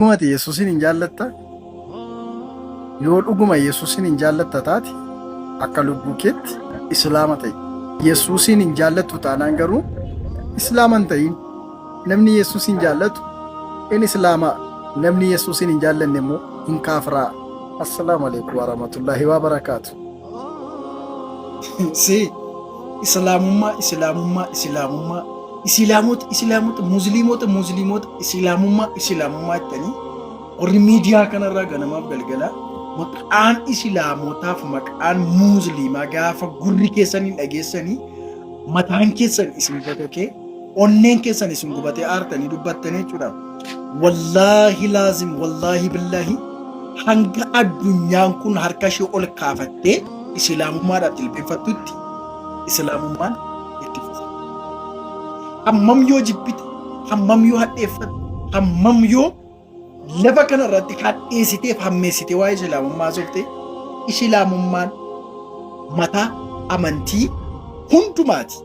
Dhugumati Yesuusin hin jaallatta? Yoo dhuguma Yesuusin hin jaallatta taate akka lubbuu keetti Islaama ta'i. Yesuusin hin jaallattu taanaan garuu Islaama hin ta'in. Namni Yesuusin jaallatu in Islaamaa. Namni Yesuusin hin jaallanne immoo hin kaafiraa. Assalaamu alaikum warahmatullahi wabarakaatu. Si Islaamummaa Islaamota Musliimota Islaamummaa jettanii warri miidiyaa kanarraa ganamaaf galgala maqaan Islaamotaaf maqaan Musliimaa gaafa gurri keessan hin dhageessanii mataan keessan isin botokee onneen keessan isin gubatee aartanii dubbattanii jechuudha. Wallaahi laazim wallaahi billaahi hanga addunyaan kun harka ishee ol kaafattee Islaamummaadhaaf jilbeenfattutti Islaamummaan itti fufa. Hammam yoo jibbite, hammam yoo hadheeffate, hammam yoo lafa kanarratti hadheessiteef hammeessite waa'ee Islaamummaa softee Islaamummaan mataa amantii hundumaati.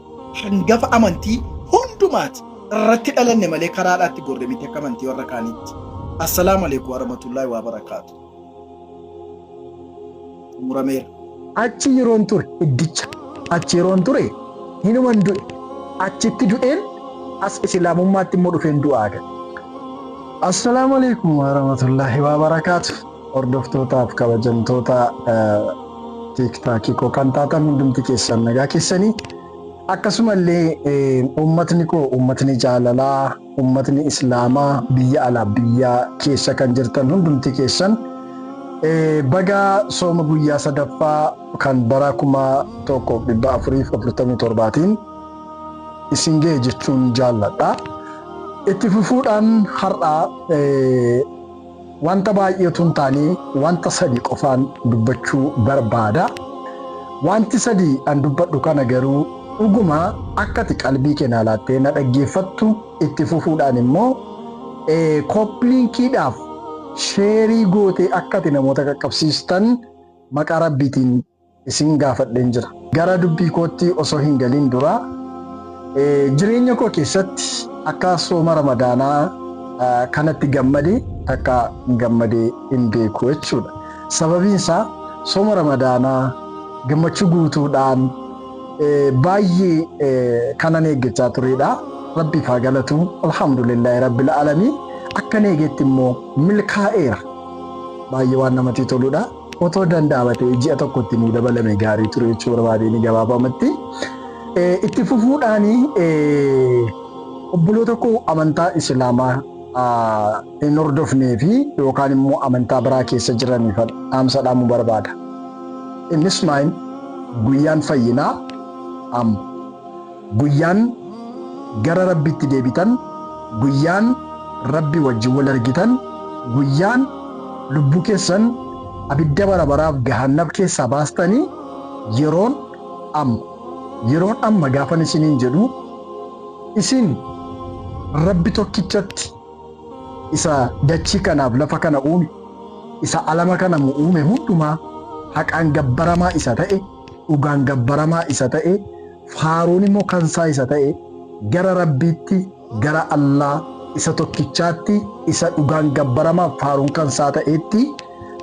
Hangafa amantii hundumaati. Irratti dhalanne malee karaadhaatti gorre miti akka amantii warra kaaniitti. Assalaamu alaikum warahmatullaahi wabarakaatu. Murameera. Achi yeroon ture iddicha. Achi yeroon ture hinuman du'e. Achitti du'een as Islaamummaatti immoo dhufeen du'aa gale. Assalaamu alaikum warahmatullaahi wabarakaatu. Hordoftootaaf kabajamtoota TikTok koo kan taatan hundumti keessan nagaa keessanii. Akkasumallee uummatni jaalalaa, uummatni Islaamaa biyya alaa biyya keessa kan jirtan hundumti keessan baga sooma guyyaa sadaffaa kan bara 1447tiin isin ga'e jechuun jaalladha. Itti fufuudhaan har'aa wanta baay'eetu hin taane wanta sadii qofaan dubbachuu barbaada. Wanti sadii an dubbadhu kana garuu dhuguma akkati qalbii keenyaa laattee na dhaggeeffattu itti fufuudhaan immoo koppiliinkiidhaaf sheerii gootee akkati namoota qaqqabsiistan maqaa rabbiitiin isin gaafadheen jira. Gara dubbii kootti osoo hin galiin dura jireenya koo keessatti akka sooma ramadaanaa kanatti gammadee akka gammadee hin beeku jechuudha. Sababiin isaa sooma ramadaanaa gammachuu guutuudhaan baay'ee kanan eeggachaa turedha. Rabbiif haa galatu. Alhamdulillahi rabbil alamin. Akkan eegetti immoo milkaa'eera. Baay'ee waan namatti toludha. Otoo danda'amate ji'a tokkotti nuu dabalame gaarii ture jechuu barbaadeen gabaabamatti. Itti fufuudhaan obboloota koo amantaa Islaamaa hin hordofnee fi yookaan immoo amantaa biraa keessa jiraniif dhaamsa dhaamuu barbaada. Innis maal guyyaan fayyinaa amma guyyaan gara rabbitti deebitan guyyaan rabbi wajjin wal argitan guyyaan lubbuu keessan abidda bara baraaf gahannab keessaa baastanii yeroon amma gaafan isiniin jedhu isin rabbi tokkichatti isa dachii kanaaf lafa kana uume isa alama kana uume hundumaa haqaan gabbaramaa isa ta'e dhugaan gabbaramaa isa ta'e faaruun immoo kansaa isa ta'e gara rabbiitti gara Allah isa tokkichaatti isa dhugaan gabbaramaa faaruun kansaa ta'etti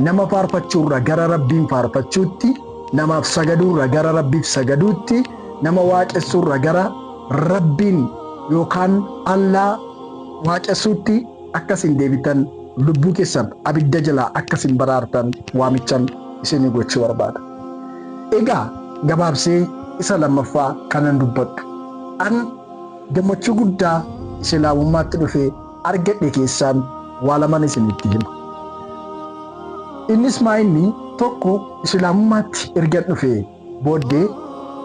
nama faarfachuurra gara rabbiin faarfachuutti namaaf sagaduurra gara rabbiif sagaduutti nama waaqessuurra gara rabbiin yookaan Allah waaqessuutti akkasin deebitan lubbuu keessan abidda jalaa akkasin baraartan waamichan isin gochuu barbaada. Egaa gabaabsee isa lammaffaa kanan dubbadhu. An gammachuu guddaa Islaamummaatti dhufee argadhe keessaan waa laman isinitti hima. Innis maayinni tokko Islaamummaatti erga dhufee booddee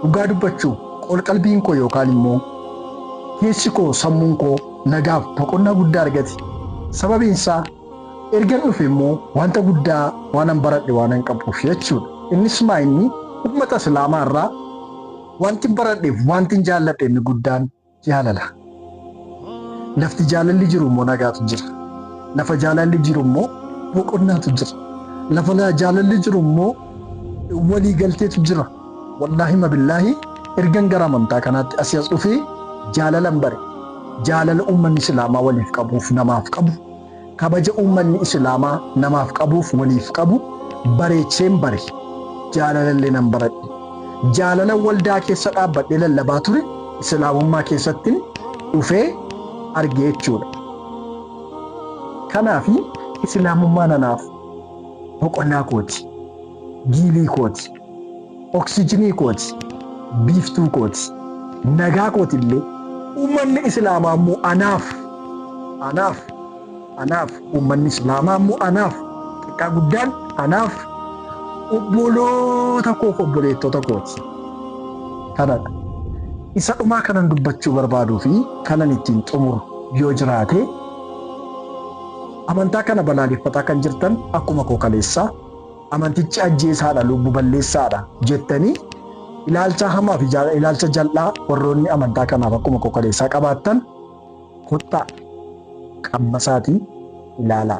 dhugaa dubbachuu qalbiin koo yookaan immoo keessi koo sammuun koo nagaaf boqonnaa guddaa argate. Sababiin isaa erga dhufe immoo wanta guddaa waanan baradhe waanan qabuuf jechuudha. Innis maayinni ummata Islaamaa irraa wanti baradheef wanti jaalladhe inni guddaan jaalala. Lafti jaalalli jiru immoo nagaatu jira. Lafa jaalalli jiru immoo boqonnaatu jira. Lafa jaalalli jiru immoo walii galteetu jira. Wallaahi mabillaahi ergan gara amantaa kanaatti asii as dhufee jaalalan bare. Jaalala uummanni Islaamaa waliif qabuuf namaaf qabu kabaja uummanni islaamaa namaaf qabuuf waliif qabu bareecheen bare jaalalallee nan baradhe. Jaalala waldaa keessa dhaabbadhee lallabaa ture islaamummaa keessatti dhufee arge jechuudha. Kanaaf islaamummaan anaaf boqonnaa kooti, giilii kooti, oksijinii kooti, biiftuu kooti, nagaa kooti illee uummanni islaamaa immoo anaaf uummanni islaamaa immoo anaaf xiqqaa guddaan anaaf obboloota koo obboleettota kooti. Kanadha. Isa dhumaa kanan dubbachuu barbaaduu fi kanan ittiin xumuru yoo jiraate amantaa kana balaaleffataa kan jirtan akkuma koo kaleessaa amantichi ajjeesaadha lubbu balleessaadha jettanii ilaalcha hamaa fi ilaalcha jal'aa warroonni amantaa kanaaf akkuma koo kaleessaa qabaattan kottaa qammasaatii ilaalaa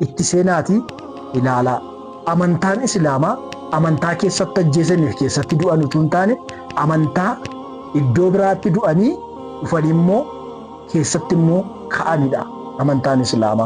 itti seenaatii ilaalaa. Amantaan islaamaa amantaa keessatti ajjeesaniif keessatti du'an utuu hin taane amantaa iddoo biraatti du'anii dhufanii immoo keessatti immoo ka'anidha amantaan islaamaa.